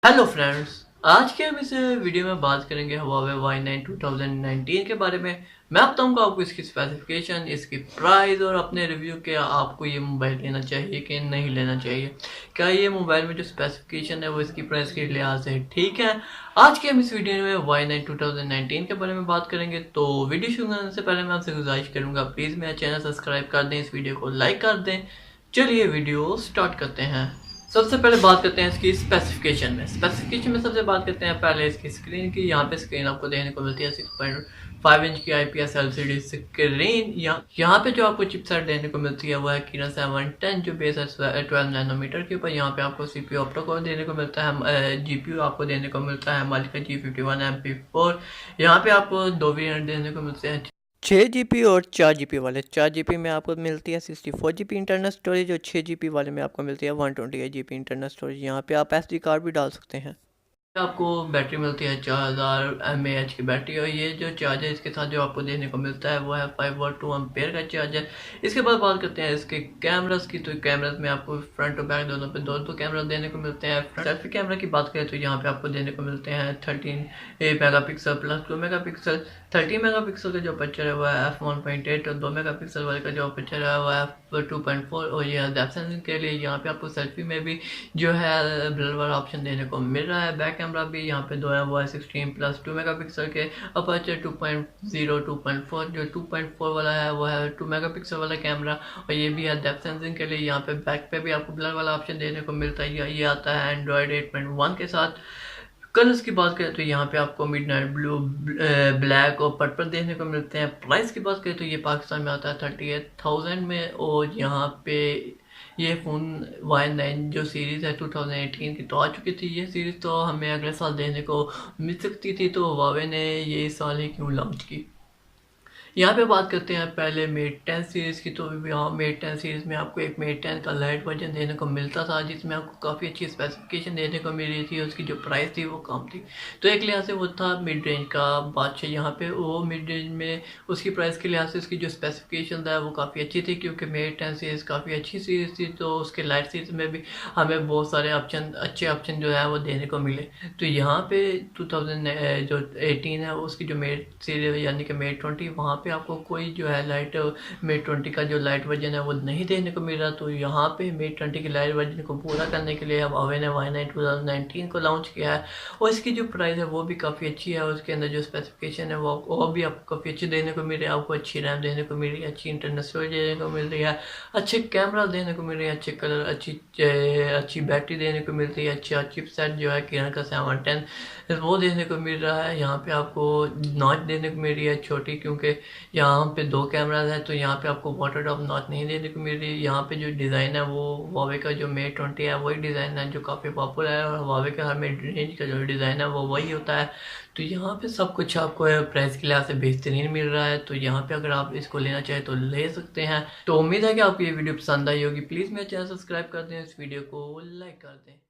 Hello friends, आज के हम इस वीडियो में बात करेंगे Huawei Y9 2019 के बारे में। मैं बताऊंगा आपको इसकी स्पेसिफिकेशन, इसकी प्राइस और अपने रिव्यू के आपको ये मोबाइल लेना चाहिए कि नहीं लेना चाहिए। क्या ये मोबाइल में जो स्पेसिफिकेशन है वो इसकी प्राइस के लिहाज से ठीक है। आज के हम इस वीडियो में Y9 2019 के बारे में बात करेंगे। तो वीडियो शुरू करने से पहले मैं आपसे गुजारिश करूंगा, प्लीज़ मेरा चैनल सब्सक्राइब कर दें, इस वीडियो को लाइक कर दें। चलिए वीडियो स्टार्ट करते हैं। सबसे पहले बात करते हैं इसकी स्पेसिफिकेशन में सबसे बात करते हैं पहले इसकी स्क्रीन की। यहाँ पे स्क्रीन आपको देखने को मिलती है 6.5 इंच की IPS LCD स्क्रीन। यहाँ पे जो आपको चिपसेट देखने को मिलती है वो है Kirin 710 जो बेस है 12 नैनोमीटर के ऊपर। यहाँ पे आपको CPU ऑप्टो कोर देने को मिलता है, GPU आपको देने को मिलता है मालिका G51 MP4। यहाँ पे आपको दो वेरिएंट देने को मिलते हैं, 6 GB और 4 GB वाले। 4 GB में आपको मिलती है 64 GB इंटरनल स्टोरेज और 6 GB वाले में आपको मिलती है 128 GB इंटरनल स्टोरेज। यहाँ पे आप SD कार्ड भी डाल सकते हैं। आपको बैटरी मिलती है 4000 mAh की बैटरी, और ये जो चार्जर इसके साथ जो आपको देखने को मिलता है वो है 5 2 एम्पेयर का चार्जर। इसके बाद बात करते हैं इसके कैमरास की। तो कैमरास में आपको फ्रंट और बैक दोनों पे दो कैमरा देने को मिलते हैं। सेल्फी कैमरा की बात करें तो यहाँ पे आपको देने को मिलते हैं 13 मेगापिक्सल प्लस 2 मेगापिक्सल। 13 मेगापिक्सल का जो अपर्चर है वो है f1.8 और 2 मेगापिक्सल वाले का जो अपर्चर है वो है f2.4। और ये डेप्थ सेंसिंग के लिए यहाँ पे आपको सेल्फी में भी जो है ब्लर वाला ऑप्शन देने को मिल रहा है। बैक कैमरा भी यहाँ पे दो है, वो है 16 प्लस 2 मेगापिक्सल के। अपर्चर 2.0 2.4। जो 2.4 वाला है वो है 2 मेगापिक्सल वाला कैमरा, और ये भी है डेप्थ सेंसिंग के लिए। यहाँ पे बैक पे भी आपको ब्लर वाला ऑप्शन देने को मिलता है। ये आता है एंड्रॉयड 8.1 के साथ। कलर्स की बात करें तो यहाँ पे आपको मिडनाइट ब्लू, ब्लैक और पर्पल देखने को मिलते हैं। प्राइस की बात करें तो ये पाकिस्तान में आता है 38,000 में। और यहाँ पे ये फ़ोन Y9 जो सीरीज़ है 2018 की तो आ चुकी थी। ये सीरीज़ तो हमें अगले साल देखने को मिल सकती थी, तो Huawei ने ये इस साल ही क्यों लॉन्च की। यहाँ पे बात करते हैं पहले मेट 10 सीरीज़ की। तो यहाँ मेट 10 सीरीज़ में आपको एक मेट 10 का लाइट वर्जन देने को मिलता था, जिसमें आपको काफ़ी अच्छी स्पेसिफिकेशन देने को मिल रही थी। उसकी जो प्राइस थी वो कम थी, तो एक लिहाज से वो था मिड रेंज का बादशाह। यहाँ पे वो मिड रेंज में उसकी प्राइस के लिहाज से उसकी जो स्पेसिफिकेशन था वो काफ़ी अच्छी थी, क्योंकि मेट 10 सीरीज़ काफ़ी अच्छी सीरीज़ थी। तो उसके लाइट सीरीज़ में भी हमें बहुत सारे अच्छे ऑप्शन जो है वो देने को मिले। तो यहाँ पे 2018 है उसकी जो मेट सीरीज यानी कि मेट 20, वहाँ पे आपको कोई जो है लाइट मेट 20 का जो लाइट वर्जन है वो नहीं देखने को मिल रहा। तो यहाँ पे मेट 20 की लाइट वर्जन को पूरा करने के लिए Huawei ने Y9 2019 को लॉन्च किया है, और इसकी जो प्राइस है वो भी काफ़ी अच्छी है। उसके अंदर जो स्पेसिफिकेशन है वो भी आपको काफ़ी अच्छी देने को मिल रही है। आपको अच्छी रैम देने को मिल रही है, अच्छी इंटरनल स्टोरेज देने को मिल रही है, अच्छे कैमरा देने को मिल रही है, अच्छे कलर, अच्छी बैटरी देने को मिलती है, अच्छा चिपसेट जो है Kirin का 710 वो देने को मिल रहा है। यहाँ पे आपको नॉच देने को मिल रही है छोटी, क्योंकि यहाँ पे दो कैमराज है तो यहाँ पे आपको वाटर ड्रॉप नॉच नहीं देने को मिल रही है। यहाँ पे जो डिज़ाइन है वो Huawei का जो मेट 20 है वही डिज़ाइन है जो काफ़ी पॉपुलर है, और Huawei का हर मिड रेंज का जो डिज़ाइन है वो वही होता है। तो यहाँ पे सब कुछ आपको प्राइस के लिहाज से बेहतरीन मिल रहा है। तो यहाँ पे अगर आप इसको लेना चाहें तो ले सकते हैं। तो उम्मीद है कि आपको ये वीडियो पसंद आई होगी। प्लीज़ मेरा चैनल सब्सक्राइब कर दें, इस वीडियो को लाइक कर दें।